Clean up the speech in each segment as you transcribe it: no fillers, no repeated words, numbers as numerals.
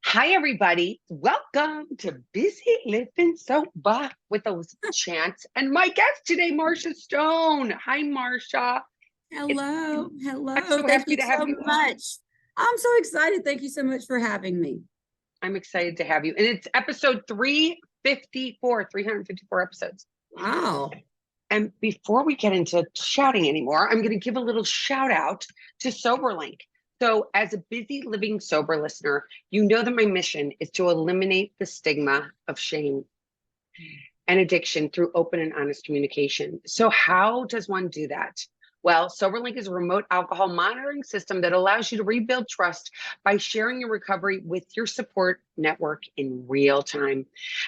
Hi, everybody. Welcome to Busy Living Sober with those chants. And my guest today, Marsha Stone. Hi, Marsha. Hello. I'm Hello. so Thank happy you to have so you. much. I'm so excited. Thank you so much for having me. I'm excited to have you. And it's episode 354 episodes. Wow. And before we get into chatting anymore, I'm going to give a little shout out to SoberLink. So, as a busy living sober listener, you know that my mission is to eliminate the stigma of shame and addiction through open and honest communication. So, how does one do that? Well, SoberLink is a remote alcohol monitoring system that allows you to rebuild trust by sharing your recovery with your support network in real time.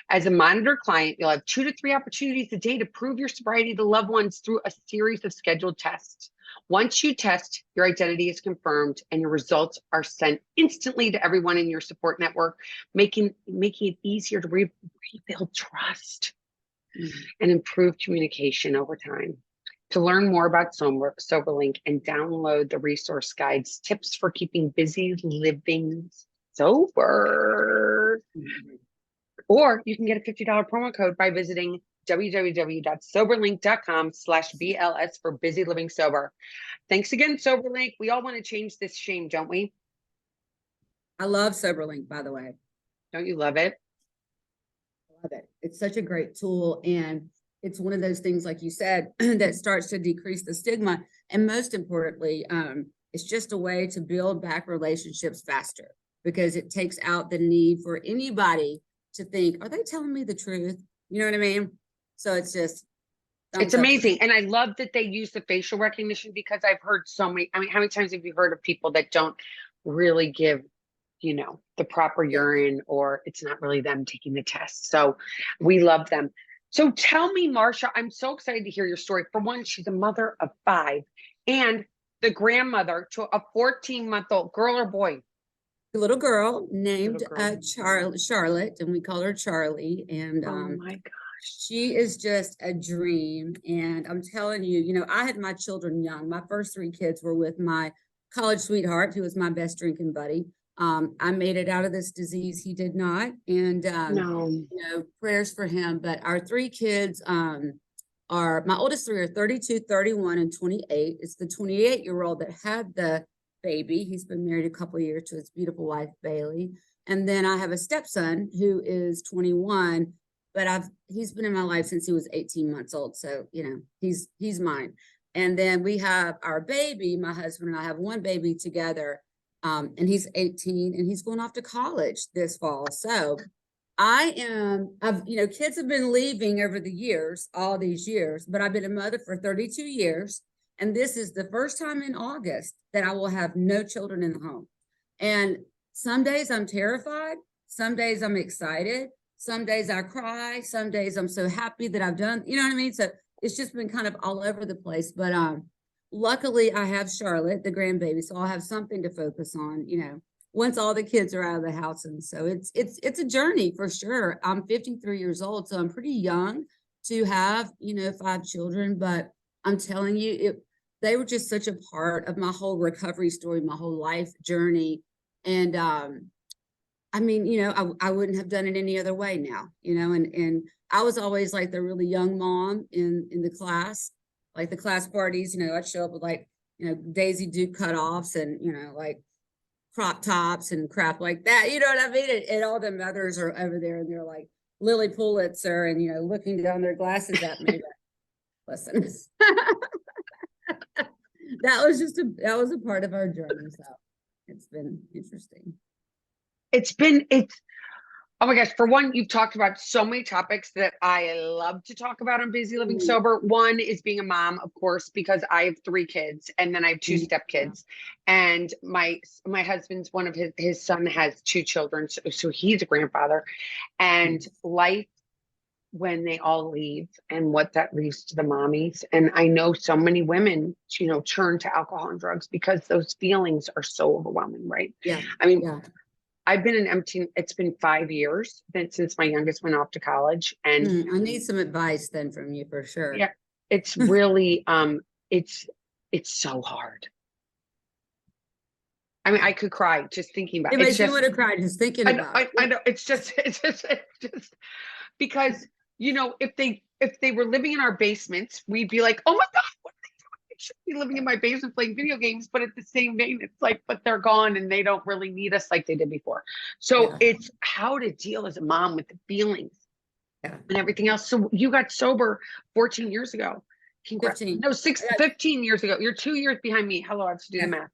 As a monitor client, you'll have 2 to 3 opportunities a day to prove your sobriety to loved ones through a series of scheduled tests. Once you test, your identity is confirmed and your results are sent instantly to everyone in your support network, making it easier to rebuild trust and improve communication over time. To learn more about SoberLink and download the resource guides, tips for keeping busy living sober. Or you can get a $50 promo code by visiting www.soberlink.com/BLS for busy living sober. Thanks again, SoberLink. We all want to change this shame, don't we? I love SoberLink, by the way. Don't you love it? I love it. It's such a great tool. And it's one of those things, like you said, that starts to decrease the stigma. And most importantly, it's just a way to build back relationships faster because it takes out the need for anybody to think, are they telling me the truth? You know what I mean? So it's just, it's amazing. And I love that they use the facial recognition because I've heard so many, I mean, how many times have you heard of people that don't really give, the proper urine, or it's not really them taking the test? So we love them. So tell me, Marsha, I'm so excited to hear your story. For one, she's a mother of 5 and the grandmother to a 14-month-old girl or boy? A little girl named Charlotte, and we call her Charlie. And oh my gosh, she is just a dream. And I'm telling you, I had my children young. My first 3 kids were with my college sweetheart, who was my best drinking buddy. I made it out of this disease. He did not. And, no. Prayers for him. But our 3 kids are, my oldest 3 are 32, 31, and 28. It's the 28-year-old that had the baby. He's been married a couple of years to his beautiful wife, Bailey. And then I have a stepson who is 21, but he's been in my life since he was 18 months old. So, he's mine. And then we have our baby, my husband and I have one baby together. And he's 18 and he's going off to college this fall. So kids have been leaving over the years, all these years, but I've been a mother for 32 years. And this is the first time in August that I will have no children in the home. And some days I'm terrified. Some days I'm excited. Some days I cry. Some days I'm so happy that I've done, you know what I mean? So it's just been kind of all over the place. But luckily I have Charlotte, the grandbaby, so I'll have something to focus on, once all the kids are out of the house. And so it's a journey for sure. I'm 53 years old, so I'm pretty young to have, 5 children, but I'm telling you, they were just such a part of my whole recovery story, my whole life journey. And I wouldn't have done it any other way now, and I was always like the really young mom in the class, like the class parties, I'd show up with like, Daisy Duke cutoffs and, like crop tops and crap like that. You know what I mean? And all the mothers are over there and they're like Lily Pulitzer and, looking down their glasses at me. Listen, that was a part of our journey. So it's been interesting. Oh my gosh. For one, you've talked about so many topics that I love to talk about on Busy Living Sober. One is being a mom, of course, because I have 3 kids and then I have 2 stepkids. And my husband's one of his son has 2 children. So he's a grandfather, and life when they all leave and what that leaves to the mommies. And I know so many women, turn to alcohol and drugs because those feelings are so overwhelming, right? Yeah. I mean, I've been in empty, it's been 5 years since my youngest went off to college. And I need some advice then from you for sure. Yeah, it's really, it's so hard. I mean, I could cry just thinking about It it. It's makes me just, want to cry just thinking I know, about I it. know. It's just because, if they were living in our basements, we'd be like, oh my God, what are they doing? They should be living in my basement playing video games. But at the same vein, it's like, but they're gone and they don't really need us like they did before. So Yeah, it's how to deal as a mom with the feelings yeah. and everything else. So you got sober 14 years ago. Congrats. 15. No, I got, 15 years ago. You're 2 years behind me. Hello, I have to do the yeah, math.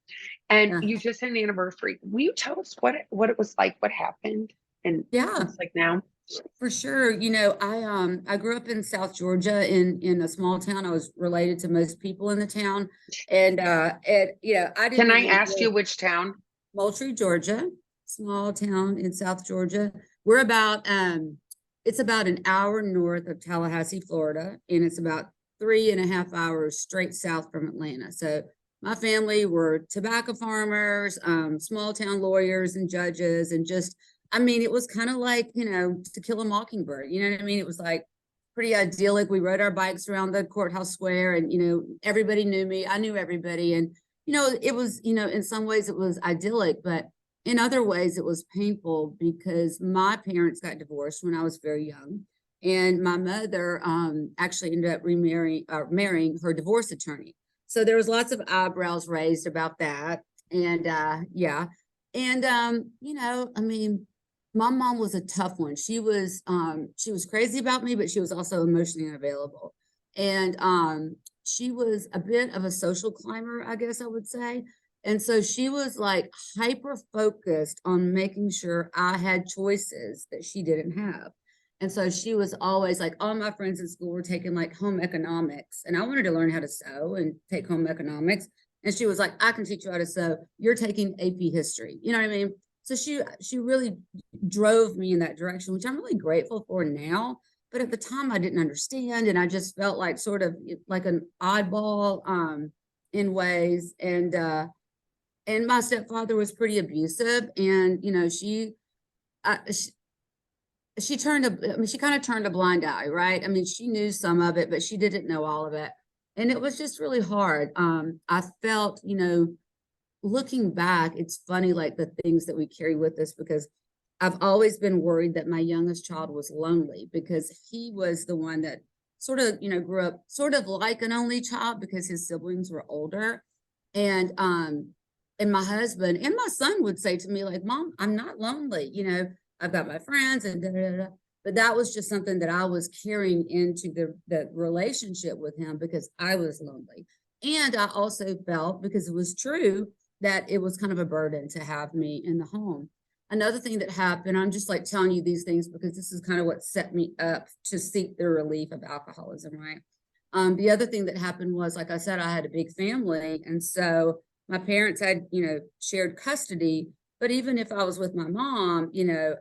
And yeah. you just had an anniversary. Will you tell us what it was like, what happened, and what Yeah, it's like now? for sure. I grew up in South Georgia in a small town. I was related to most people in the town. And I didn't Can I even ask live you which town? Moultrie, Georgia, small town in South Georgia. We're about it's about an hour north of Tallahassee, Florida, and it's about 3.5 hours straight south from Atlanta. So my family were tobacco farmers, small town lawyers and judges, and just, I mean, it was kind of like, To Kill a Mockingbird. You know what I mean? It was like pretty idyllic. We rode our bikes around the courthouse square, and everybody knew me. I knew everybody, and it was, in some ways it was idyllic, but in other ways it was painful because my parents got divorced when I was very young. And my mother actually ended up marrying her divorce attorney. So there was lots of eyebrows raised about that. And yeah. And I mean, my mom was a tough one. She was crazy about me, but she was also emotionally unavailable. And she was a bit of a social climber, I guess I would say. And so she was like hyper focused on making sure I had choices that she didn't have. And so she was always like, all my friends in school were taking like home economics, and I wanted to learn how to sew and take home economics. And she was like, I can teach you how to sew. You're taking AP history. You know what I mean? So she really drove me in that direction, which I'm really grateful for now. But at the time, I didn't understand, and I just felt like sort of like an oddball in ways. And my stepfather was pretty abusive, and uh, she she she kind of turned a blind eye, right? I mean, she knew some of it, but she didn't know all of it, and it was just really hard. I felt, looking back, it's funny, like the things that we carry with us, because I've always been worried that my youngest child was lonely because he was the one that sort of, grew up sort of like an only child because his siblings were older. And my husband and my son would say to me, like, Mom, I'm not lonely. I've got my friends and da, da, da. But that was just something that I was carrying into the relationship with him because I was lonely. And I also felt, because it was true, that it was kind of a burden to have me in the home. Another thing that happened, I'm just like telling you these things because this is kind of what set me up to seek the relief of alcoholism, right? The other thing that happened was, like I said, I had a big family. And so my parents had, shared custody. But even if I was with my mom,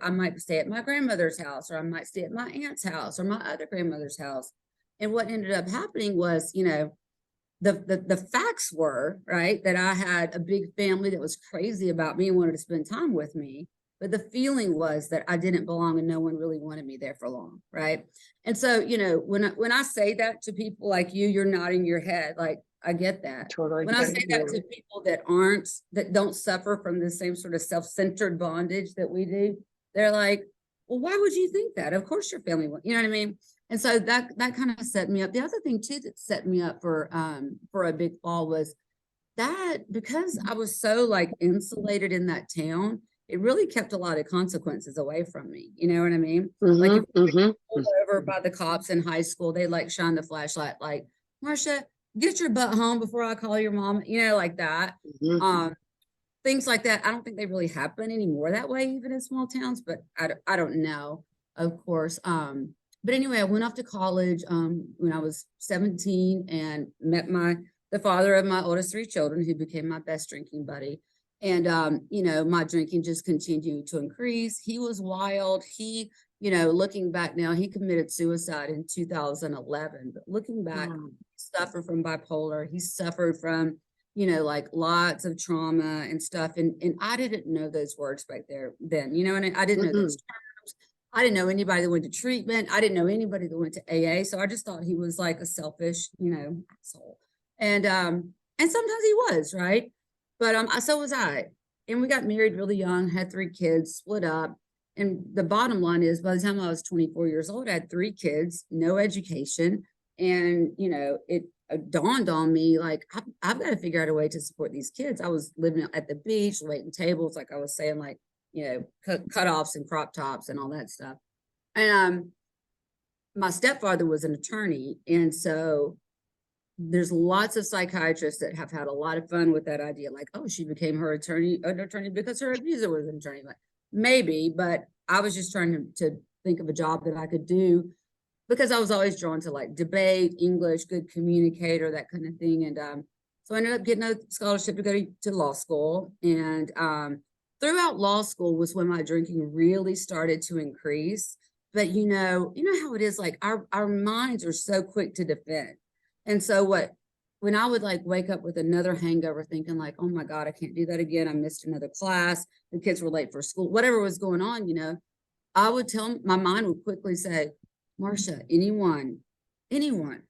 I might stay at my grandmother's house, or I might stay at my aunt's house or my other grandmother's house. And what ended up happening was, the facts were, right, that I had a big family that was crazy about me and wanted to spend time with me. But the feeling was that I didn't belong and no one really wanted me there for long, right? And so, when I say that to people like you, you're nodding your head, like, I get that. Totally When I get say it. that to people that don't suffer from the same sort of self-centered bondage that we do, they're like, well, why would you think that? Of course your family will, you know what I mean? And so that kind of set me up. The other thing too that set me up for a big fall was that, because I was so like insulated in that town, it really kept a lot of consequences away from me. You know what I mean? Like if Mm-hmm, you get mm-hmm, pulled over by the cops in high school, they like shine the flashlight, like, Marsha, get your butt home before I call your mom, like that. mm-hmm. Things like that. I don't think they really happen anymore that way, even in small towns, but I don't know, of course. But anyway, I went off to college when I was 17 and met the father of my oldest three children, who became my best drinking buddy. And my drinking just continued to increase. He was wild. He, looking back now, he committed suicide in 2011. But looking back, Oh. he suffered from bipolar. He suffered from, like lots of trauma and stuff. And I didn't know those words back there then, and I didn't know those terms. I didn't know anybody that went to treatment. I didn't know anybody that went to AA. So I just thought he was like a selfish, asshole. And sometimes he was, right? But so was I. And we got married really young, had 3 kids, split up. And the bottom line is, by the time I was 24 years old, I had 3 kids, no education. And, it dawned on me, like, I've got to figure out a way to support these kids. I was living at the beach, waiting tables, like I was saying, like, cutoffs and crop tops and all that stuff. And my stepfather was an attorney. And so there's lots of psychiatrists that have had a lot of fun with that idea. Like, oh, she became an attorney because her abuser was an attorney. Like, maybe, but I was just trying to think of a job that I could do because I was always drawn to like debate, English, good communicator, that kind of thing. And so I ended up getting a scholarship to go to law school. And throughout law school was when my drinking really started to increase. But you know how it is, like our minds are so quick to defend. And so when I would like wake up with another hangover thinking like, oh my God, I can't do that again. I missed another class. The kids were late for school, whatever was going on, I would my mind would quickly say, Marsha, anyone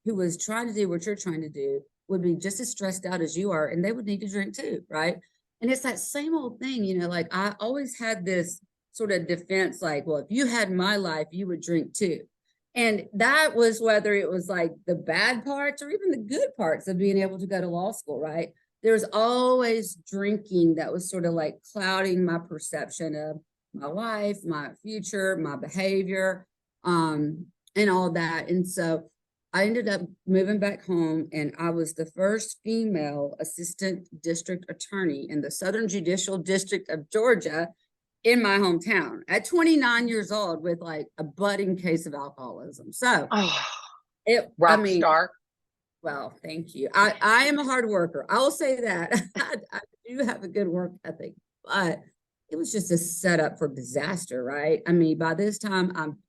who was trying to do what you're trying to do would be just as stressed out as you are, and they would need to drink too, right? And it's that same old thing, like I always had this sort of defense, like, well, if you had my life, you would drink too. And that was whether it was like the bad parts or even the good parts of being able to go to law school, right? There's always drinking that was sort of like clouding my perception of my life, my future, my behavior, and all that. And so I ended up moving back home, and I was the first female assistant district attorney in the Southern Judicial District of Georgia in my hometown at 29 years old with like a budding case of alcoholism. So Oh, I rock mean, star. well, thank you. I am a hard worker. I will say that. I do have a good work ethic, but it was just a setup for disaster, right? I mean, by this time I'm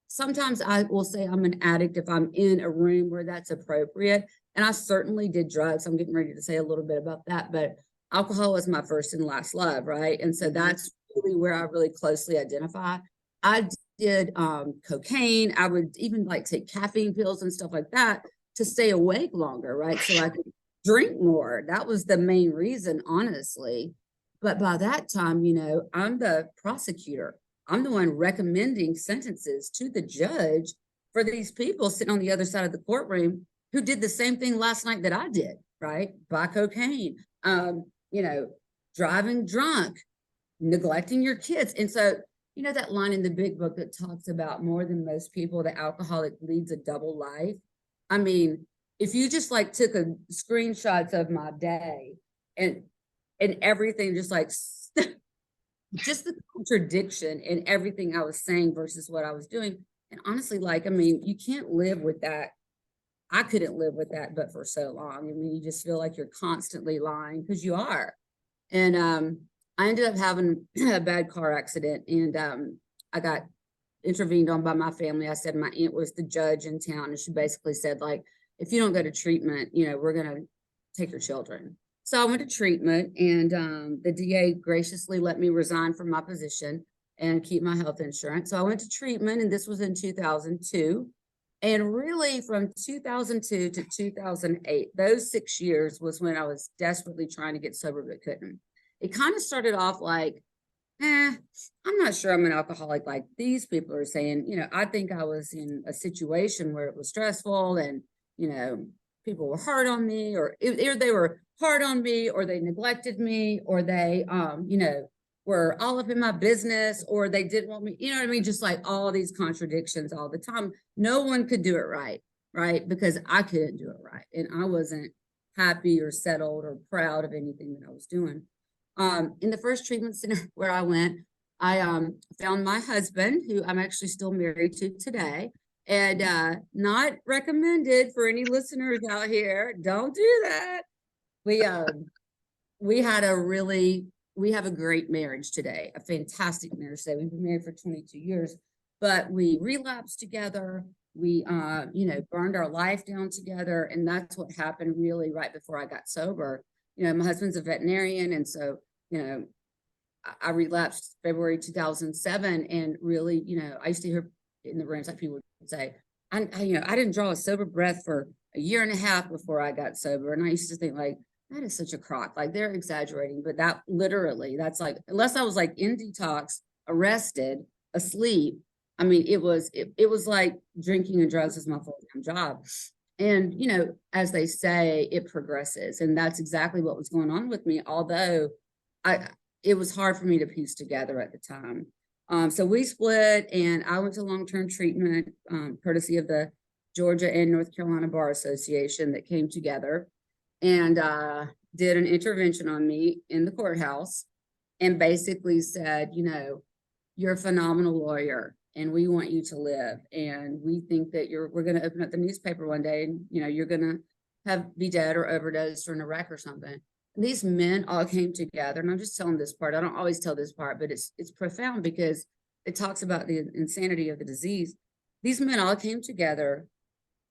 sometimes I will say I'm an addict if I'm in a room where that's appropriate. And I certainly did drugs. I'm getting ready to say a little bit about that, but alcohol was my first and last love, right? And so that's really where I really closely identify. I did cocaine. I would even like take caffeine pills and stuff like that to stay awake longer, right? So I could drink more. That was the main reason, honestly. But by that time, I'm the prosecutor. I'm the one recommending sentences to the judge for these people sitting on the other side of the courtroom who did the same thing last night that I did, right? Buy cocaine, driving drunk, neglecting your kids. And so, that line in the big book that talks about more than most people, the alcoholic leads a double life. I mean, if you just like took a screenshots of my day and everything, just like just the contradiction in everything I was saying versus what I was doing. And honestly, like, I mean, you can't live with that. I couldn't live with that, but for so long. I mean, you just feel like you're constantly lying because you are. And I ended up having a bad car accident, and I got intervened on by my family. I said my aunt was the judge in town, and she basically said, like, if you don't go to treatment, we're going to take your children. So I went to treatment, and the DA graciously let me resign from my position and keep my health insurance. So I went to treatment, and this was in 2002. And really from 2002 to 2008, those 6 years was when I was desperately trying to get sober, but couldn't. It kind of started off like, I'm not sure I'm an alcoholic like these people are saying. I think I was in a situation where it was stressful and, people were hard on me, or either they were hard on me, or they neglected me, or they, were all up in my business, or they didn't want me, you know what I mean? Just like all these contradictions all the time. No one could do it right? Because I couldn't do it right. And I wasn't happy or settled or proud of anything that I was doing. In the first treatment center where I went, I found my husband, who I'm actually still married to today, and not recommended for any listeners out here. Don't do that. We have a great marriage today, a fantastic marriage today. We've been married for 22 years, but we relapsed together. We, burned our life down together. And that's what happened really right before I got sober. My husband's a veterinarian. And so, I relapsed February 2007. And really, I used to hear in the rooms, like people would say, I didn't draw a sober breath for a year and a half before I got sober. And I used to think like, that is such a crock. Like they're exaggerating, but that literally, that's like, unless I was like in detox, arrested, asleep. I mean, it was like drinking and drugs is my full-time job. And, you know, as they say, it progresses. And that's exactly what was going on with me. Although I, it was hard for me to piece together at the time. So we split and I went to long-term treatment, courtesy of the Georgia and North Carolina Bar Association that came together and did an intervention on me in the courthouse and basically said, you know, you're a phenomenal lawyer and we want you to live. And we think that we're going to open up the newspaper one day and, you know, you're going to be dead or overdosed or in a wreck or something. And these men all came together, and I'm just telling this part. I don't always tell this part, but it's profound because it talks about the insanity of the disease. These men all came together,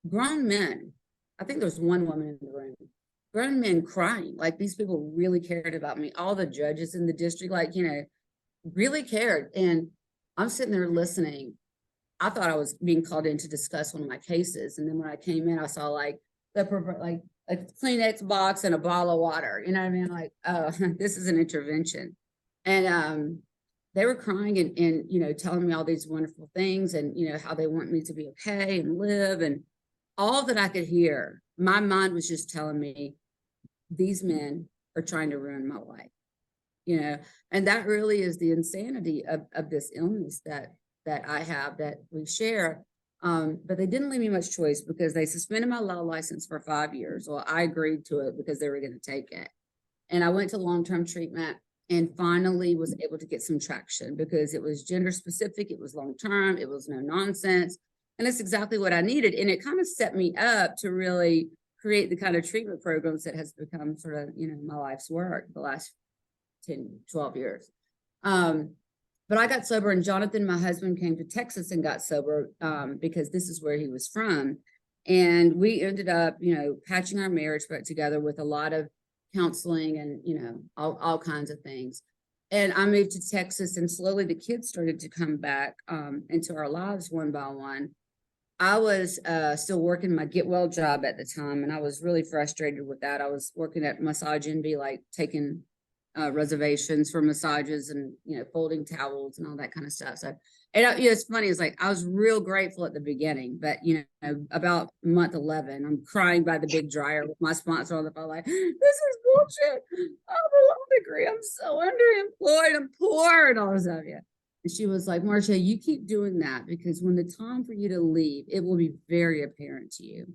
grown men. I think there was one woman in the room, grown men crying, like these people really cared about me. All the judges in the district, like, you know, really cared. And I'm sitting there listening. I thought I was being called in to discuss one of my cases. And then when I came in, I saw like like a Kleenex box and a bottle of water. You know what I mean? Like, oh, this is an intervention. And they were crying and, you know, telling me all these wonderful things and, you know, how they want me to be okay and live. And all that I could hear, my mind was just telling me, these men are trying to ruin my life, you know, and that really is the insanity of this illness that I have, that we share. But they didn't leave me much choice because they suspended my law license for 5 years. Well, I agreed to it because they were going to take it. And I went to long-term treatment and finally was able to get some traction because it was gender specific, it was long-term, it was no nonsense. And it's exactly what I needed. And it kind of set me up to really create the kind of treatment programs that has become sort of, you know, my life's work the last 10, 12 years. But I got sober, and Jonathan, my husband, came to Texas and got sober because this is where he was from. And we ended up, you know, patching our marriage back together with a lot of counseling and, you know, all kinds of things. And I moved to Texas, and slowly the kids started to come back into our lives one by one. I was still working my get well job at the time, and I was really frustrated with that. I was working at Massage Envy, like taking reservations for massages and, you know, folding towels and all that kind of stuff. So, and you know, it's funny. It's like I was real grateful at the beginning, but you know, about month 11, I'm crying by the big dryer with my sponsor on the phone, like, this is bullshit. I have a law degree. I'm so underemployed. I'm poor and all this stuff. Yeah. And she was like, Marsha, you keep doing that because when the time for you to leave, it will be very apparent to you.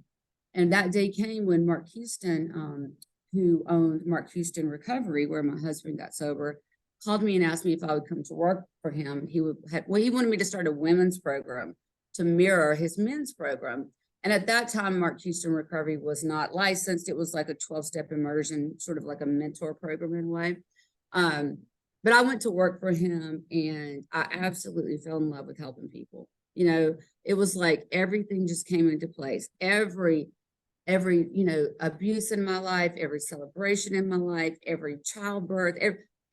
And that day came when Mark Houston, who owned Mark Houston Recovery, where my husband got sober, called me and asked me if I would come to work for him. He wanted me to start a women's program to mirror his men's program. And at that time, Mark Houston Recovery was not licensed. It was like a 12-step immersion, sort of like a mentor program in a way. But I went to work for him and I absolutely fell in love with helping people. You know, it was like everything just came into place. Every, you know, abuse in my life, every celebration in my life, every childbirth,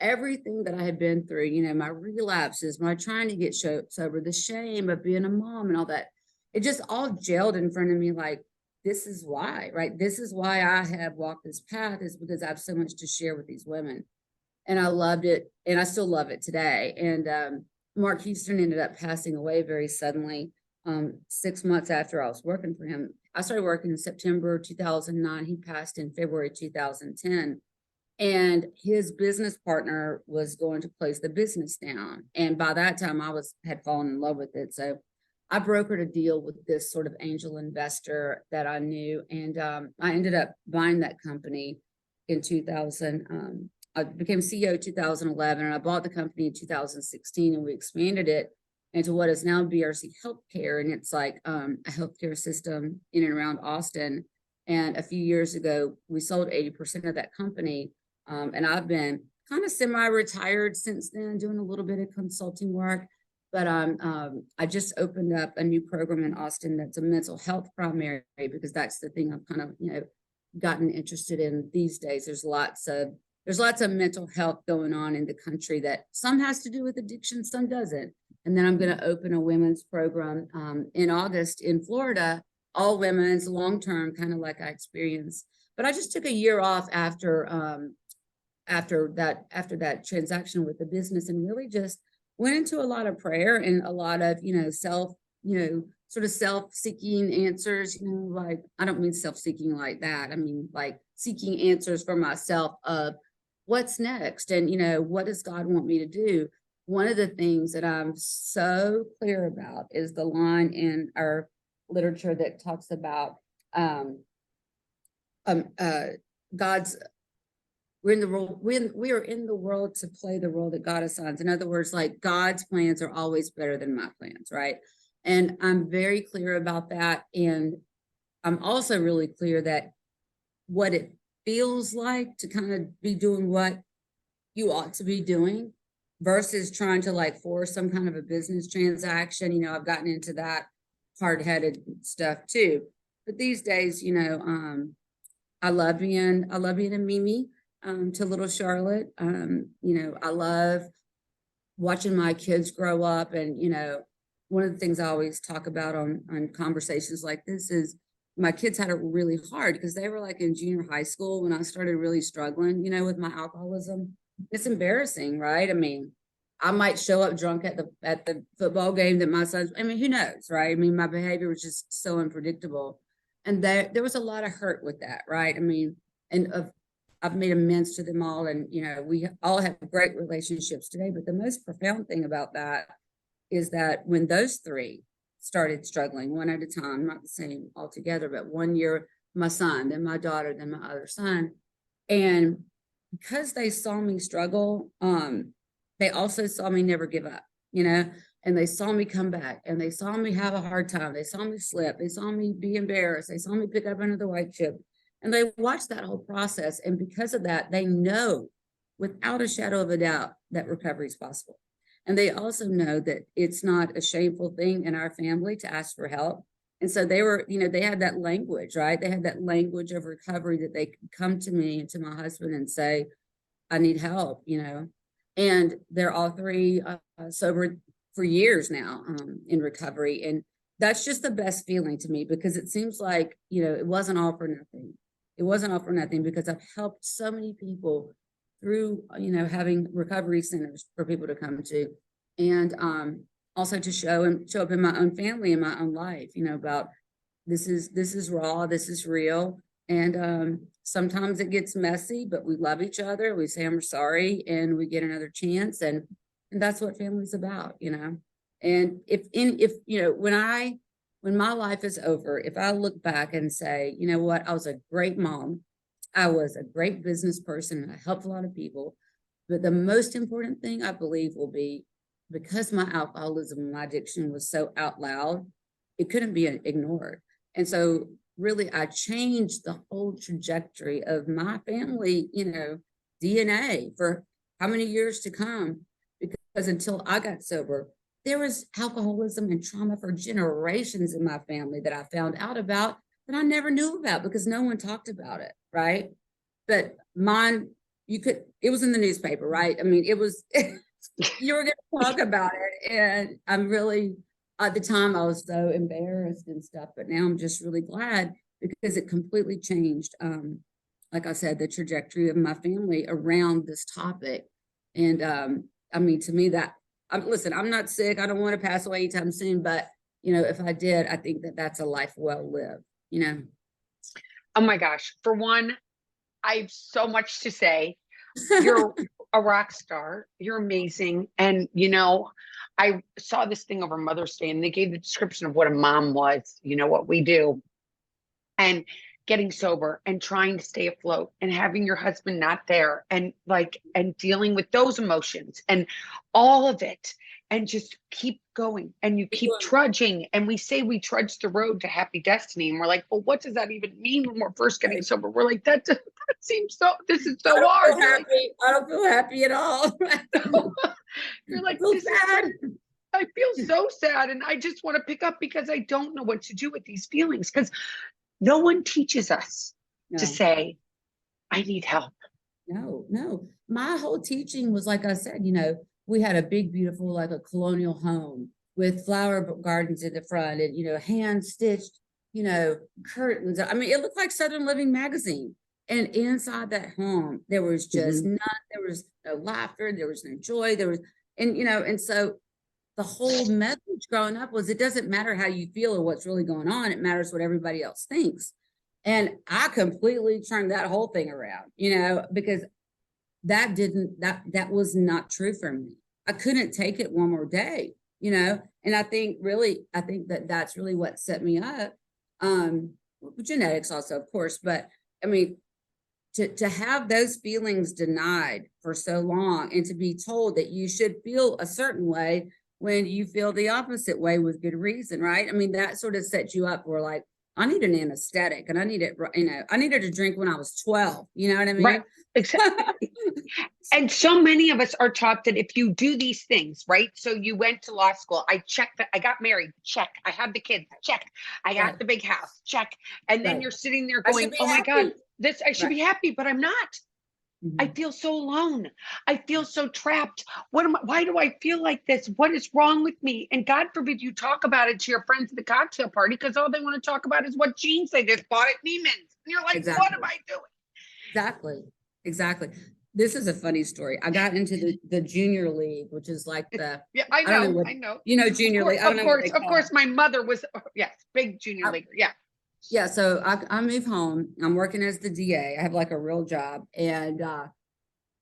everything that I had been through, you know, my relapses, my trying to get sober, the shame of being a mom and all that, it just all gelled in front of me like, this is why, right? This is why I have walked this path, is because I have so much to share with these women. And I loved it, and I still love it today. And Mark Houston ended up passing away very suddenly 6 months after I was working for him. I started working in September 2009. He passed in February 2010. And his business partner was going to close the business down. And by that time, had fallen in love with it. So I brokered a deal with this sort of angel investor that I knew. And I ended up buying that company in 2000. I became CEO in 2011, and I bought the company in 2016, and we expanded it into what is now BRC Healthcare. And it's like a healthcare system in and around Austin. And a few years ago, we sold 80% of that company. And I've been kind of semi-retired since then, doing a little bit of consulting work. But I just opened up a new program in Austin that's a mental health primary, because that's the thing I've kind of, you know, gotten interested in these days. There's lots of mental health going on in the country that some has to do with addiction, some doesn't. And then I'm going to open a women's program in August in Florida, all women's, long-term, kind of like I experienced. But I just took a year off after that transaction with the business, and really just went into a lot of prayer and a lot of, sort of self-seeking answers, like, I don't mean self-seeking like that. I mean, like, seeking answers for myself of what's next, and, what does God want me to do? One of the things that I'm so clear about is the line in our literature that talks about um, God's we're in the role we are in the world to play the role that God assigns. In other words, like, God's plans are always better than my plans, right? And I'm very clear about that. And I'm also really clear that what it feels like to kind of be doing what you ought to be doing versus trying to, like, force some kind of a business transaction. I've gotten into that hard-headed stuff too. But these days, I love being a Mimi to little Charlotte. I love watching my kids grow up. And, one of the things I always talk about on conversations like this is my kids had it really hard because they were, like, in junior high school when I started really struggling, with my alcoholism. It's embarrassing, right? I mean, I might show up drunk at the football game that my son's, I mean, who knows, right? I mean, my behavior was just so unpredictable. And there was a lot of hurt with that, right? I mean, and I've made amends to them all, and we all have great relationships today. But the most profound thing about that is that when those three started struggling one at a time, not the same altogether, but one year my son, then my daughter, then my other son, and because they saw me struggle, they also saw me never give up, and they saw me come back, and they saw me have a hard time. They saw me slip. They saw me be embarrassed. They saw me pick up another white chip. And they watched that whole process. And because of that, they know without a shadow of a doubt that recovery is possible. And they also know that it's not a shameful thing in our family to ask for help. And so they were, they had that language, right? They had that language of recovery that they could come to me and to my husband and say, I need help, And they're all three sober for years now in recovery. And that's just the best feeling to me, because it seems like, it wasn't all for nothing. It wasn't all for nothing, because I've helped so many people through, having recovery centers for people to come to, and also to show up in my own family, in my own life, about this is raw, this is real. And sometimes it gets messy, but we love each other. We say, I'm sorry, and we get another chance. And that's what family's about, And when my life is over, if I look back and say, you know what, I was a great mom, I was a great business person, and I helped a lot of people. But the most important thing, I believe, will be, because my alcoholism and my addiction was so out loud, it couldn't be ignored. And so really, I changed the whole trajectory of my family, DNA for how many years to come. Because until I got sober, there was alcoholism and trauma for generations in my family that I found out about that I never knew about because no one talked about it, right? But mine, it was in the newspaper, right? I mean, it was, you were going to talk about it. And I'm really, at the time, I was so embarrassed and stuff, but now I'm just really glad, because it completely changed, like I said, the trajectory of my family around this topic. And I mean, to me, listen, I'm not sick. I don't want to pass away anytime soon, but if I did, I think that that's a life well lived, Oh my gosh. For one, I have so much to say. You're a rock star. You're amazing. And, I saw this thing over Mother's Day, and they gave the description of what a mom was, what we do, and getting sober and trying to stay afloat and having your husband not there, and dealing with those emotions and all of it, and just keep going, and you keep trudging. And we say we trudge the road to happy destiny, and we're like, well, what does that even mean when we're first getting sober? We're like, that seems this is so hard. I don't feel happy at all. You're like, this is, I feel so sad, and I just want to pick up because I don't know what to do with these feelings, because no one teaches us to say, I need help. No. My whole teaching was, like I said, we had a big, beautiful, like a colonial home with flower gardens in the front, and, hand stitched, curtains. I mean, it looked like Southern Living magazine. And inside that home, there was just Mhm. none, there was no laughter, there was no joy, and so the whole message growing up was it doesn't matter how you feel or what's really going on, it matters what everybody else thinks. And I completely turned that whole thing around, because that was not true for me. I couldn't take it one more day, and I think that that's really what set me up. Um, Genetics also, of course, but I mean, to have those feelings denied for so long and to be told that you should feel a certain way when you feel the opposite way with good reason, right? I mean, that sort of sets you up for like, I need an anesthetic and I need it, I needed to drink when I was 12. You know what I Right. mean? Exactly. And so many of us are taught that if you do these things, right? So you went to law school, I checked that I got married, check. I have the kids, check. I got Right, the big house, check. And then right. you're sitting there I should going, be oh my God, happy. this, I should Right. be happy, but I'm not. I Mhm. feel so alone. I feel so trapped. Why do I feel like this? What is wrong with me? And God forbid you talk about it to your friends at the cocktail party because all they want to talk about is what jeans they just bought at Neiman's. And you're like, what am Exactly. I doing? Exactly. Exactly. This is a funny story. I got into the junior league, which is like Yeah, I I don't know know. what, I know. junior league. I don't know what they Of call course, my mother was, yes, big junior it. leaguer. Yeah. Yeah, so I moved home. I'm working as the DA. I have like a real job, and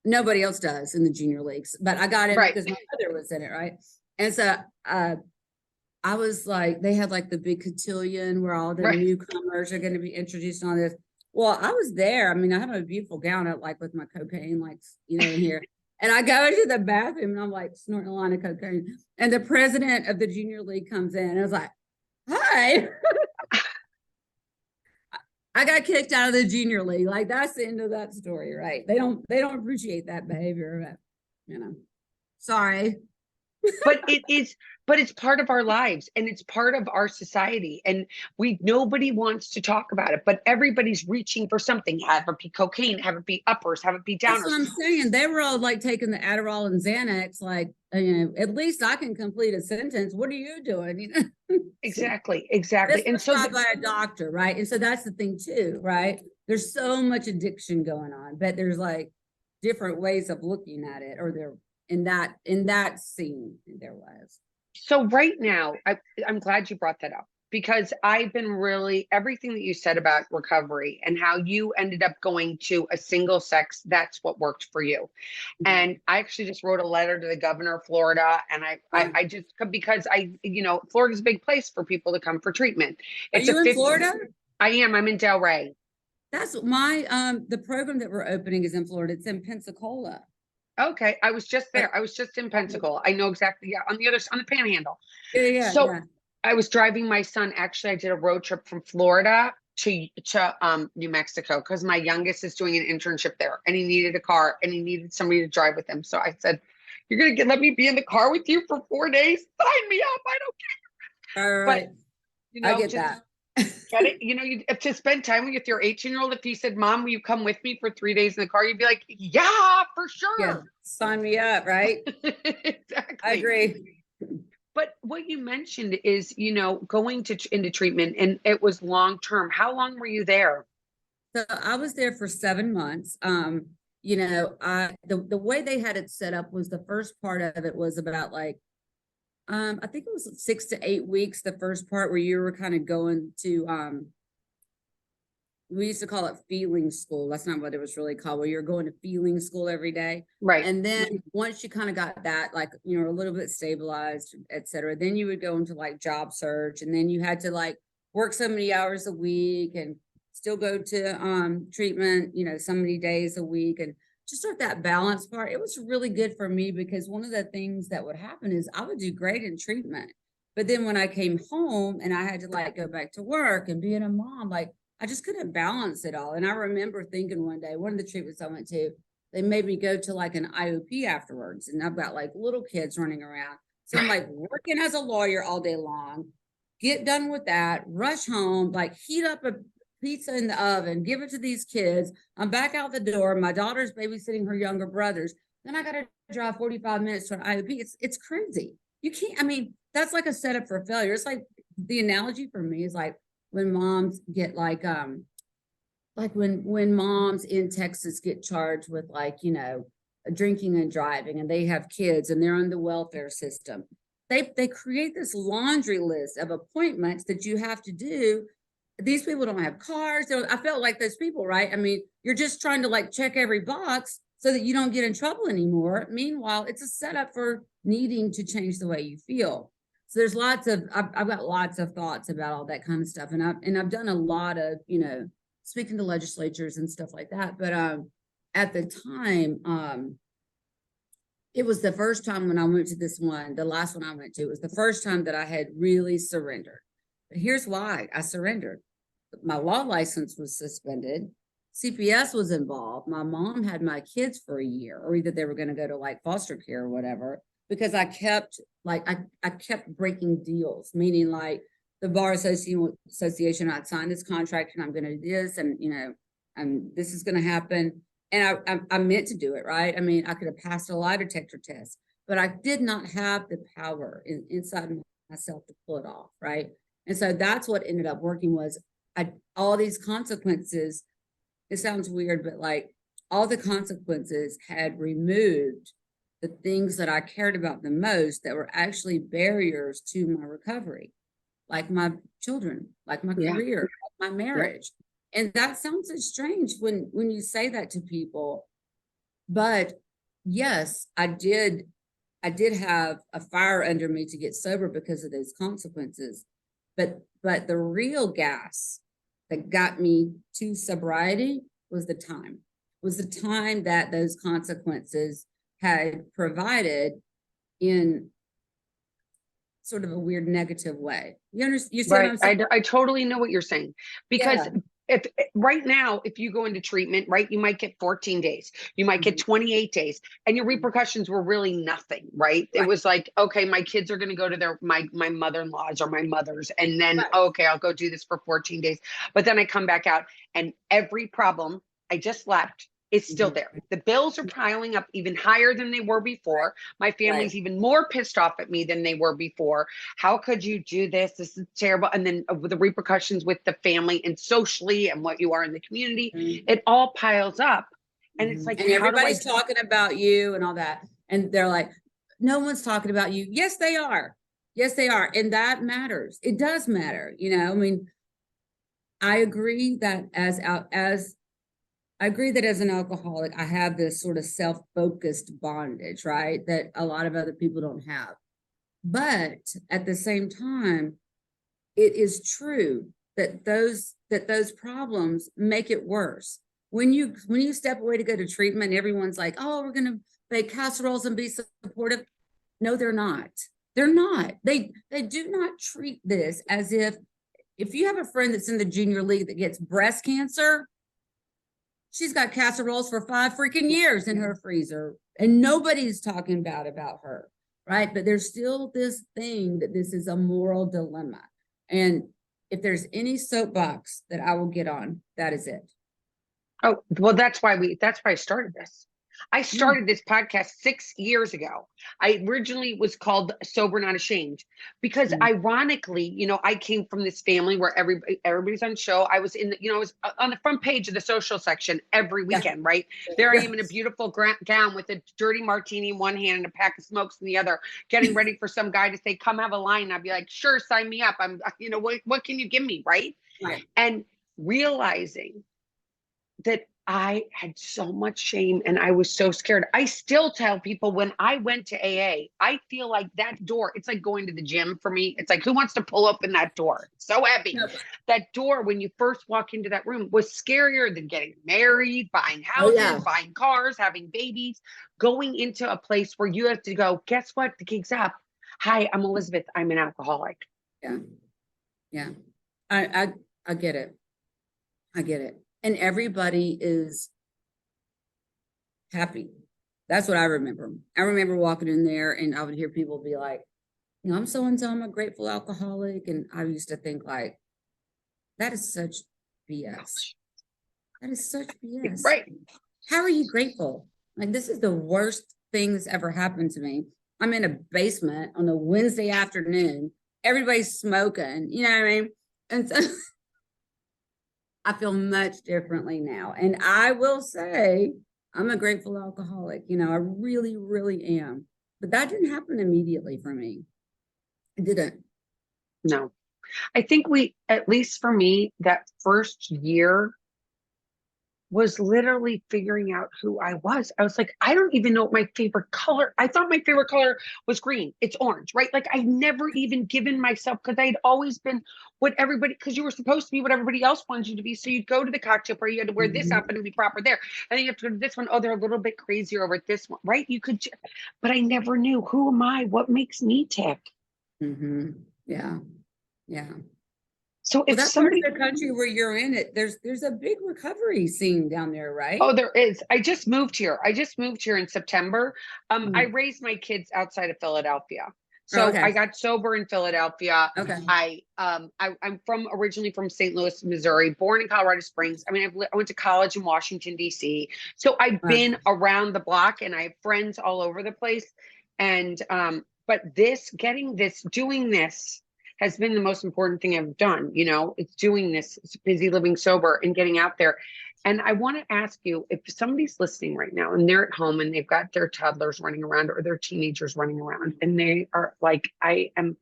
nobody else does in the junior leagues. But I got in Right. because my mother was in it, right? And so uh, I was like, they had like the big cotillion where all the Right. newcomers are going to be introduced and all this. Well, I was there. I mean, I have a beautiful gown up, like with my cocaine, like in here. And I go into the bathroom and I'm like snorting a line of cocaine. And the president of the junior league comes in and I was like, "Hi." I got kicked out of the junior league. Like that's the end of that story, right? They don't appreciate that behavior, but sorry. But it is, but it's part of our lives and it's part of our society. And nobody wants to talk about it, but everybody's reaching for something. Have it be cocaine, have it be uppers, have it be That's downers. what I'm saying. They were all like taking the Adderall and Xanax, like, at least I can complete a sentence. What are you doing? Exactly. But Exactly. it's And so, prescribed by a doctor, right? And so that's the thing too, right? There's so much addiction going on, but there's like different ways of looking at it, or there in that scene there was. so right now, I'm glad you brought that up because I've been really everything that you said about recovery and how you ended up going to a single sex, that's what worked for you. Mhm. And I actually just wrote a letter to the governor of Florida. And I just, because Florida's a big place for people to come for treatment. Are It's a you in 50, Florida? I'm in Delray. That's my the program that we're opening is in Florida. It's in Pensacola. Okay. I was just But there. I was just in Pensacola. I know exactly. Yeah. On the panhandle. yeah, yeah, So yeah. I was driving my son. Actually, I did a road trip from Florida to New Mexico because my youngest is doing an internship there and he needed a car and he needed somebody to drive with him. So I said, "You're gonna let me be in the car with you for 4 days? Sign me up. I don't." All But right. I get just that. get it. You to spend time with your 18-year-old. If he said, "Mom, will you come with me for 3 days in the car?" You'd be like, "Yeah, for Yeah, sure." sign me up, right? I Exactly. agree. But what you mentioned is, going into treatment and it was long term. How long were you there? So I was there for 7 months. The way they had it set up was the first part of it was about like I think it was 6 to 8 weeks, the first part where you were kind of going to we used to call it feeling school. That's not what it was really called, where you're going to feeling school every day. Right. And then once you kind of got that, like, a little bit stabilized, et cetera, then you would go into like job search. And then you had to like work so many hours a week and still go to treatment, so many days a week. And just start that balance part. It was really good for me because one of the things that would happen is I would do great in treatment. But then when I came home and I had to like go back to work and being a mom, like I just couldn't balance it all. And I remember thinking one day, one of the treatments I went to, they made me go to like an IOP afterwards. And I've got like little kids running around. So I'm like working as a lawyer all day long, get done with that, rush home, like heat up a pizza in the oven, give it to these kids. I'm back out the door. My daughter's babysitting her younger brothers. Then I got to drive 45 minutes to an IOP. It's crazy. You can't, I mean, that's like a setup for failure. It's like the analogy for me is like when moms get like like when moms in Texas get charged with, like, you know, drinking and driving, and they have kids and they're on the welfare system. They create this laundry list of appointments that you have to do. These people don't have cars. I felt like those people, right? I mean, you're just trying to like check every box so that you don't get in trouble anymore. Meanwhile, it's a setup for needing to change the way you feel. So there's I've got lots of thoughts about all that kind of stuff. And I've done a lot of, you know, speaking to legislatures and stuff like that. But at the time, it was the first time when I went to this one, the last one I went to, it was the first time that I had really surrendered. But here's why I surrendered. My law license was suspended. CPS was involved. My mom had my kids for a year, or either they were going to go to like foster care or whatever, because I kept I kept breaking deals, meaning like the bar association, I'd signed this contract and I'm going to do this, and you know, and this is going to happen. And I meant to do it, right? I mean, I could have passed a lie detector test, but I did not have the power inside myself to pull it off, right? And so that's what ended up working was all these consequences. It sounds weird, but like all the consequences had removed the things that I cared about the most that were actually barriers to my recovery, like my children, like my career, like my marriage. And that sounds strange when you say that to people. But yes, I did have a fire under me to get sober because of those consequences. But the real gas that got me to sobriety was the time that those consequences had provided in sort of a weird negative way. You understand? You see what I'm saying? I totally know what you're saying, because if right now, if you go into treatment, right, you might get 14 days, you might get 28 days, and your repercussions were really nothing, right? It was like, okay, my kids are going to go to my mother-in-law's or my mother's, and then, okay, I'll go do this for 14 days. But then I come back out and every problem I just left is still there. The bills are piling up even higher than they were before. My family's even more pissed off at me than they were before. How could you do this? This is terrible. And then the repercussions with the family and socially and what you are in the community, it all piles up. And it's like, and everybody's talking about you and all that. And they're like, no one's talking about you. Yes, they are. Yes, they are. And that matters. It does matter. You know, I mean, I agree that as an alcoholic, I have this sort of self-focused bondage, right? That a lot of other people don't have. But at the same time, it is true that those problems make it worse. When you step away to go to treatment, everyone's like, oh, we're gonna bake casseroles and be supportive. No, they're not. They're not. They do not treat this as if you have a friend that's in the junior league that gets breast cancer, she's got casseroles for 5 freaking years in her freezer, and nobody's talking about her, right? But there's still this thing that this is a moral dilemma. And if there's any soapbox that I will get on, that is it. Oh, well, that's why I started this. I started this podcast 6 years ago. I originally was called Sober Not Ashamed because ironically, you know, I came from this family where everybody's on show. I was in the, you know, I was on the front page of the social section every weekend, right? There I am in a beautiful gown with a dirty martini in one hand and a pack of smokes in the other, getting ready for some guy to say, come have a line. I'd be like, sure, sign me up. I'm, you know, what can you give me, right? And realizing that I had so much shame and I was so scared. I still tell people when I went to AA, I feel like that door, it's like going to the gym for me. It's like, who wants to pull open that door? It's so heavy. That door, when you first walk into that room, was scarier than getting married, buying houses, buying cars, having babies, going into a place where you have to go, guess what? The gig's up. Hi, I'm Elizabeth. I'm an alcoholic. Yeah. I get it. I get it. And everybody is happy. That's what I remember. I remember walking in there and I would hear people be like, you know, I'm so-and-so, I'm a grateful alcoholic. And I used to think like, that is such BS. That is such BS. Right. How are you grateful? Like, this is the worst thing that's ever happened to me. I'm in a basement on a Wednesday afternoon. Everybody's smoking, you know what I mean? And so I feel much differently now. And I will say, I'm a grateful alcoholic. You know, I really, really am. But that didn't happen immediately for me. It didn't. No, I think at least for me, that first year was literally figuring out who I was. I was like, I don't even know what my favorite color. I thought my favorite color was green. It's orange, right? Like I've never even given myself, because I'd always been what everybody, because you were supposed to be what everybody else wanted you to be. So you'd go to the cocktail party, you had to wear this Mhm. outfit and be proper there. And then you have to go to this one. Oh, they're a little bit crazier over at this one, right? But I never knew, who am I? What makes me tick? Yeah. Yeah. So Well, if that part of somebody the country where you're in it, there's a big recovery scene down there, right? Oh, there is. I just moved here. I just moved here in September. I Mm. raised my kids outside of Philadelphia. Oh, So okay. I got sober in Philadelphia. Okay. I'm originally from St. Louis, Missouri, born in Colorado Springs. I mean, I went to college in Washington, D.C. So I've Wow. been around the block and I have friends all over the place. And but doing this has been the most important thing I've done. You know, it's doing this, it's busy living sober and getting out there. And I want to ask you, if somebody's listening right now and they're at home and they've got their toddlers running around or their teenagers running around and they are like, I am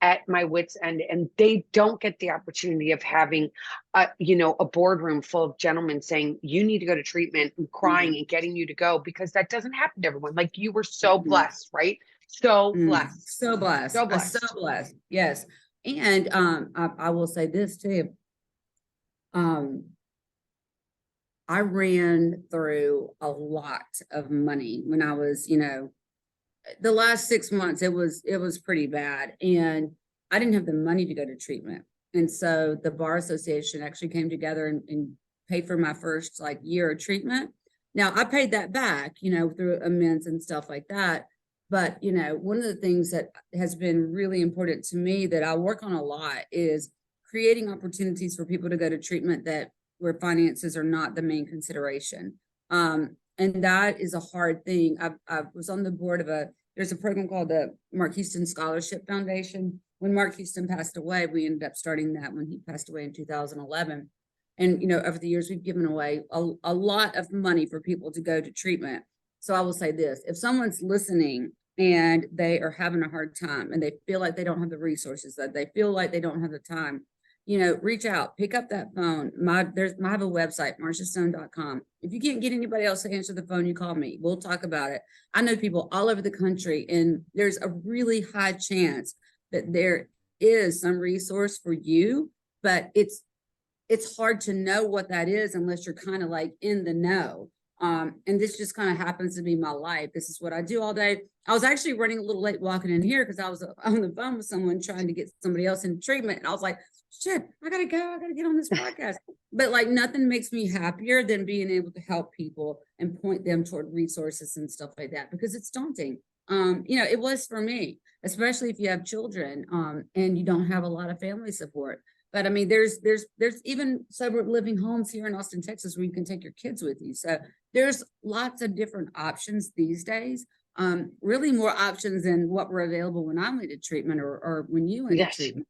at my wit's end, and they don't get the opportunity of having a boardroom full of gentlemen saying you need to go to treatment and crying Mm, and getting you to go, because that doesn't happen to everyone. Like you were so mm, blessed, right? So mm. blessed. So blessed. So So blessed. blessed. Yes. And I will say this too. Um, I ran through a lot of money when I was, the last 6 months, it was pretty bad. And I didn't have the money to go to treatment. And so the bar association actually came together and paid for my first like year of treatment. Now I paid that back, through amends and stuff like that. But one of the things that has been really important to me that I work on a lot is creating opportunities for people to go to treatment that where finances are not the main consideration. And that is a hard thing. I was on the board of there's a program called the Mark Houston Scholarship Foundation. When Mark Houston passed away, we ended up starting that when he passed away in 2011. And, over the years, we've given away a lot of money for people to go to treatment. So I will say this, if someone's listening and they are having a hard time and they feel like they don't have the resources, that they feel like they don't have the time, reach out, pick up that phone. I have a website, marshastone.com. If you can't get anybody else to answer the phone, you call me. We'll talk about it. I know people all over the country, and there's a really high chance that there is some resource for you, but it's hard to know what that is unless you're kind of like in the know. And this just kind of happens to be my life. This is what I do all day. I was actually running a little late walking in here because I was on the phone with someone trying to get somebody else in treatment. And I was like, shit, I gotta go. I gotta get on this podcast. But like nothing makes me happier than being able to help people and point them toward resources and stuff like that, because it's daunting. It was for me, especially if you have children and you don't have a lot of family support. But I mean, there's even sober living homes here in Austin, Texas, where you can take your kids with you. So there's lots of different options these days. Really more options than what were available when I went to treatment or when you went to Yes. treatment,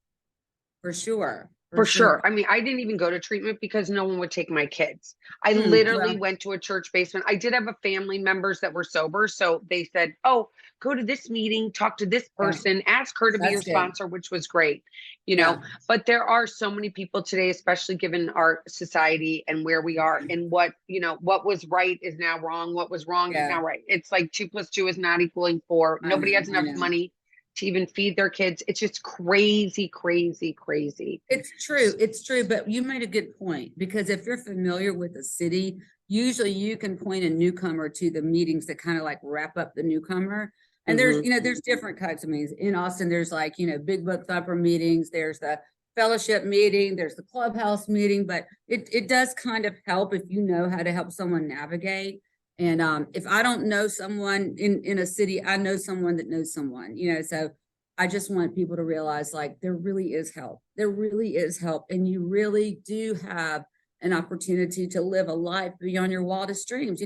for sure, for For sure. sure. I mean, I didn't even go to treatment because no one would take my kids. I Well, literally went to a church basement. I did have a family members that were sober. So they said, oh, go to this meeting, talk to this yeah, person, ask her to be your that's good. sponsor, which was great, you know. Yeah, But there are so many people today, especially given our society and where we are and what was right is now wrong. What was wrong is yeah. now right. It's like 2 + 2 is not equaling 4. I Nobody know, has I enough know. money to even feed their kids. It's just crazy, crazy, crazy. It's true. It's true. But you made a good point, because if you're familiar with the city, usually you can point a newcomer to the meetings that kind of like wrap up the newcomer. And there's, Mhm. there's different types of meetings. In Austin, there's like, big book thumper meetings, there's the fellowship meeting, there's the clubhouse meeting, but it does kind of help if you know how to help someone navigate. And if I don't know someone in a city, I know someone that knows someone, so I just want people to realize like there really is help. There really is help. And you really do have an opportunity to live a life beyond your wildest dreams,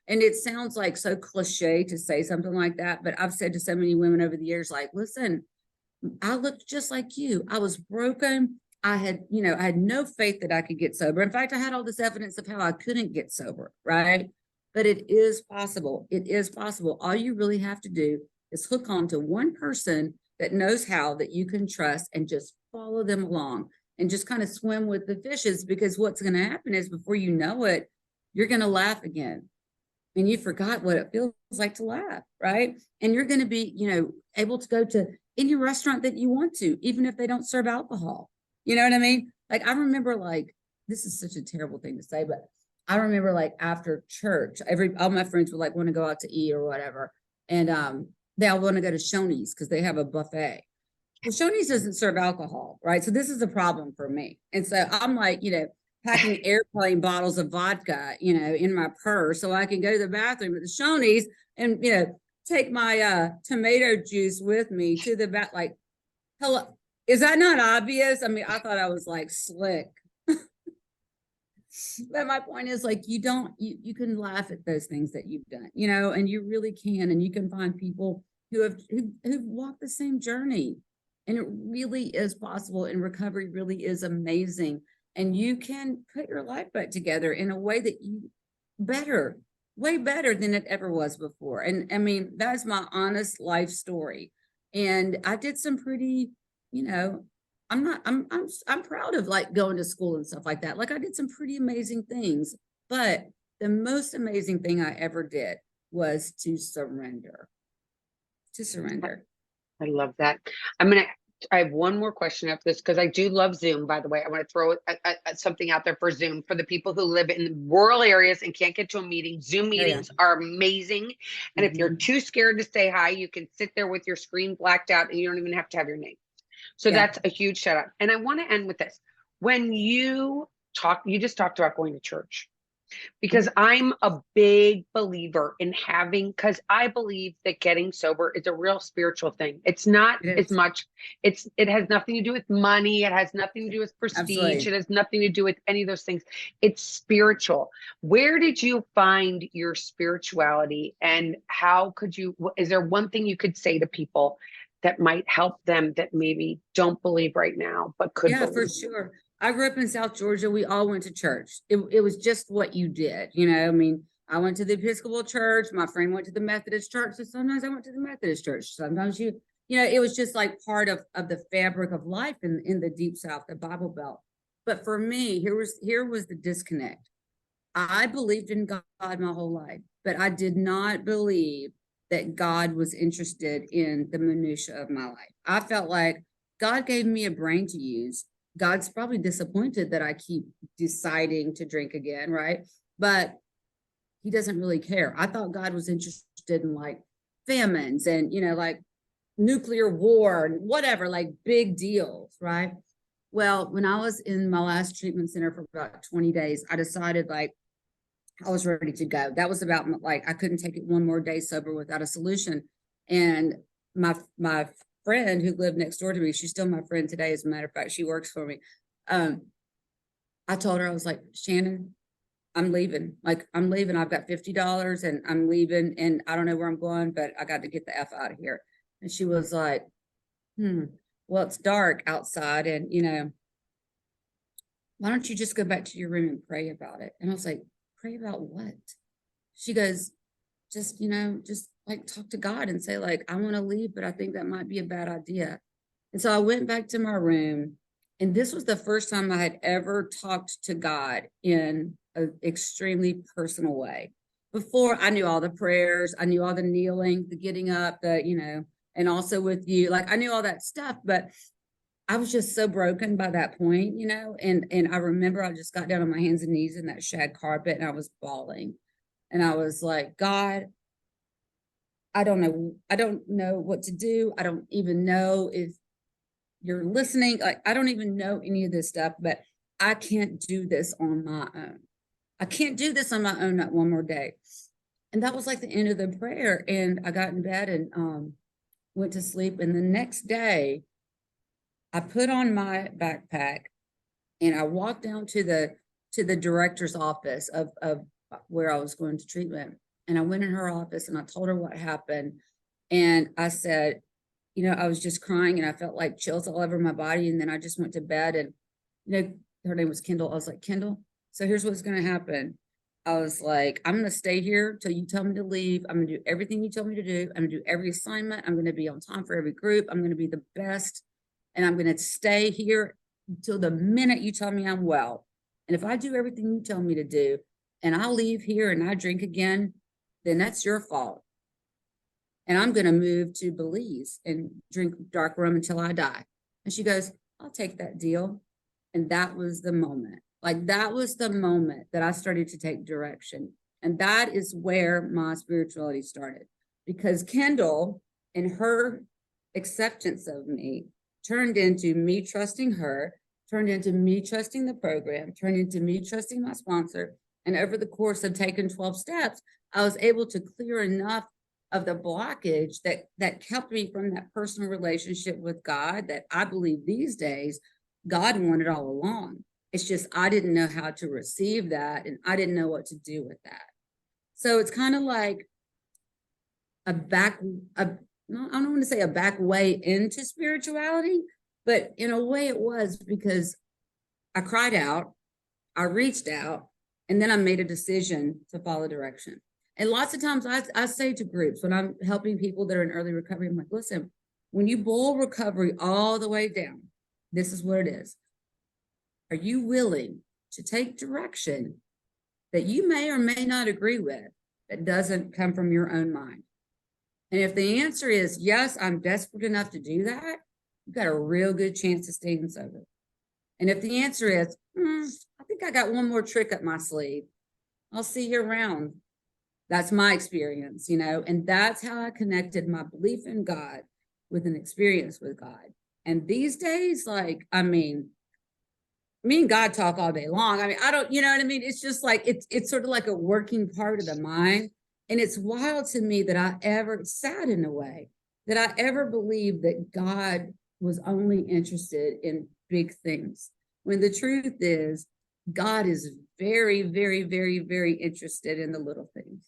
And it sounds like so cliche to say something like that, but I've said to so many women over the years, like, listen, I looked just like you. I was broken. I had, I had no faith that I could get sober. In fact, I had all this evidence of how I couldn't get sober, right? But it is possible. It is possible. All you really have to do is hook on to one person that knows how, that you can trust, and just follow them along and just kind of swim with the fishes, because what's going to happen is, before you know it, you're going to laugh again. And you forgot what it feels like to laugh, right? And you're going to be, able to go to any restaurant that you want to, even if they don't serve alcohol. You know what I mean? Like, I remember, like, this is such a terrible thing to say, but I remember, like, after church, all my friends would like want to go out to eat or whatever. And they all want to go to Shoney's because they have a buffet. Well, Shoney's doesn't serve alcohol, right? So this is a problem for me. And so I'm like, packing airplane bottles of vodka, in my purse so I can go to the bathroom at the Shoney's and, take my tomato juice with me to the back. Like, hello, is that not obvious? I mean, I thought I was like slick. But my point is, like, you can laugh at those things that you've done, and you really can, and you can find people who've walked the same journey. And it really is possible, and recovery really is amazing. And you can put your life back together in a way that way better than it ever was before. And I mean, that's my honest life story. And I did some pretty, I'm proud of, like, going to school and stuff like that. Like, I did some pretty amazing things, but the most amazing thing I ever did was to surrender. I love that. I have one more question after this, because I do love Zoom, by the way. I want to throw something out there for Zoom for the people who live in rural areas and can't get to a meeting. Zoom meetings are amazing. And if you're too scared to say hi, you can sit there with your screen blacked out and you don't even have to have your name. So that's a huge shout out. And I want to end with this. When you just talked about going to church, because I'm a big believer in because I believe that getting sober is a real spiritual thing. It's not as much, it has nothing to do with money. It has nothing to do with prestige. Absolutely. It has nothing to do with any of those things. It's spiritual. Where did you find your spirituality, and is there one thing you could say to people that might help them that maybe don't believe right now, but could believe? For sure. I grew up in South Georgia. We all went to church. It was just what you did. I mean, I went to the Episcopal church. My friend went to the Methodist church. So sometimes I went to the Methodist church. Sometimes it was just like part of the fabric of life in the Deep South, the Bible Belt. But for me, here was the disconnect. I believed in God my whole life, but I did not believe that God was interested in the minutia of my life. I felt like God gave me a brain to use. God's probably disappointed that I keep deciding to drink again, right? But he doesn't really care. I thought God was interested in, like, famines and, like, nuclear war and whatever, like, big deals, right? Well, when I was in my last treatment center for about 20 days, I decided, like, I was ready to go. That was about, like, I couldn't take it one more day sober without a solution. And my friend who lived next door to me, she's still my friend today, as a matter of fact, she works for me. I told her, I was like, Shannon, I'm leaving. Like, I'm leaving. I've got $50 and I'm leaving, and I don't know where I'm going, but I got to get the F out of here. And she was like, well, it's dark outside, and, why don't you just go back to your room and pray about it? And I was like, pray about what? She goes, just like, talk to God and say, like, I want to leave, but I think that might be a bad idea. And so I went back to my room, and this was the first time I had ever talked to God in an extremely personal way. Before, I knew all the prayers, I knew all the kneeling, the getting up, and also with you, like, I knew all that stuff, but I was just so broken by that point, and I remember I just got down on my hands and knees in that shag carpet, and I was bawling. And I was like, God, I don't know what to do. I don't even know if you're listening. Like, I don't even know any of this stuff, but I can't do this on my own. I can't do this on my own, not one more day. And that was like the end of the prayer. And I got in bed and went to sleep. And the next day, I put on my backpack and I walked down to the director's office of where I was going to treatment. And I went in her office and I told her what happened. And I said, I was just crying and I felt like chills all over my body. And then I just went to bed. And her name was Kendall. I was like, Kendall, so here's what's going to happen. I was like, I'm going to stay here till you tell me to leave. I'm going to do everything you tell me to do. I'm going to do every assignment. I'm going to be on time for every group. I'm going to be the best. And I'm going to stay here until the minute you tell me I'm well. And if I do everything you tell me to do and I leave here and I drink again, then that's your fault. And I'm going to move to Belize and drink dark rum until I die. And she goes, I'll take that deal. And that was the moment. Like, that was the moment that I started to take direction. And that is where my spirituality started. Because Kendall and her acceptance of me turned into me trusting her, turned into me trusting the program, turned into me trusting my sponsor. And over the course of taking 12 steps, I was able to clear enough of the blockage that kept me from that personal relationship with God that I believe these days God wanted all along. It's just I didn't know how to receive that, and I didn't know what to do with that. So it's kind of like I don't want to say a back way into spirituality, but in a way it was, because I cried out, I reached out, and then I made a decision to follow direction. And lots of times I say to groups when I'm helping people that are in early recovery, I'm like, listen, when you boil recovery all the way down, this is what it is. Are you willing to take direction that you may or may not agree with, that doesn't come from your own mind? And if the answer is yes, I'm desperate enough to do that, you've got a real good chance of staying sober. And if the answer is, I think I got one more trick up my sleeve, I'll see you around. That's my experience, and that's how I connected my belief in God with an experience with God. And these days, me and God talk all day long. I don't, you know what I mean? It's just like, it's sort of like a working part of the mind. And it's wild to me that it's sad in a way, that I ever believed that God was only interested in big things. When the truth is, God is very, very, very, very interested in the little things,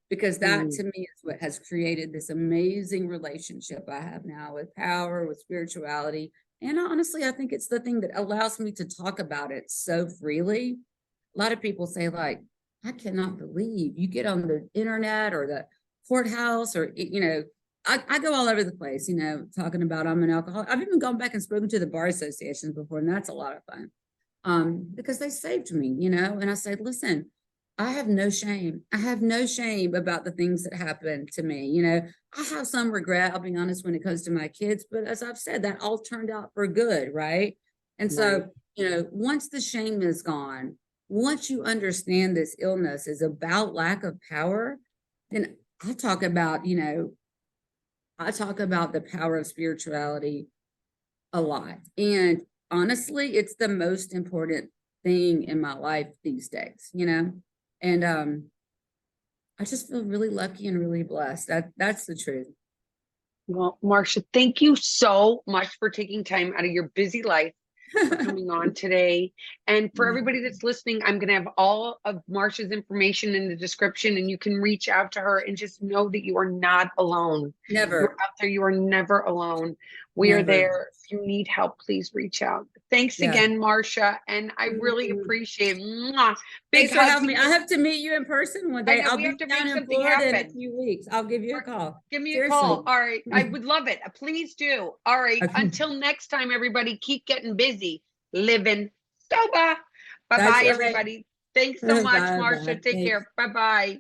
because that to me is what has created this amazing relationship I have now with power, with spirituality. And honestly, I think it's the thing that allows me to talk about it so freely. A lot of people say, like, I cannot believe you get on the internet or the courthouse or, I go all over the place, talking about I'm an alcoholic. I've even gone back and spoken to the bar associations before, and that's a lot of fun because they saved me, and I said, listen, I have no shame. I have no shame about the things that happened to me. I have some regret, I'll be honest, when it comes to my kids, but as I've said, that all turned out for good, right? And so, once the shame is gone, once you understand this illness is about lack of power, then I talk about the power of spirituality a lot. And honestly, it's the most important thing in my life these days, and I just feel really lucky and really blessed. That's the truth. Well, Marsha, thank you so much for taking time out of your busy life for coming on today. And for everybody that's listening, I'm going to have all of Marsha's information in the description, and you can reach out to her and just know that you are not alone. Never. You're out there. You are never alone. We are there. If you need help, please reach out. Thanks again, Marsha. And I really appreciate it. Mwah. Thanks for having me. I have to meet you in person one day. I'll be down in Florida in a few weeks. I'll give you a call. Give me a call. All right. I would love it. Please do. All right. Okay. Until next time, everybody, keep getting busy, living sober. Bye-bye, everybody. Thanks so much, Marsha. Take care. Bye-bye.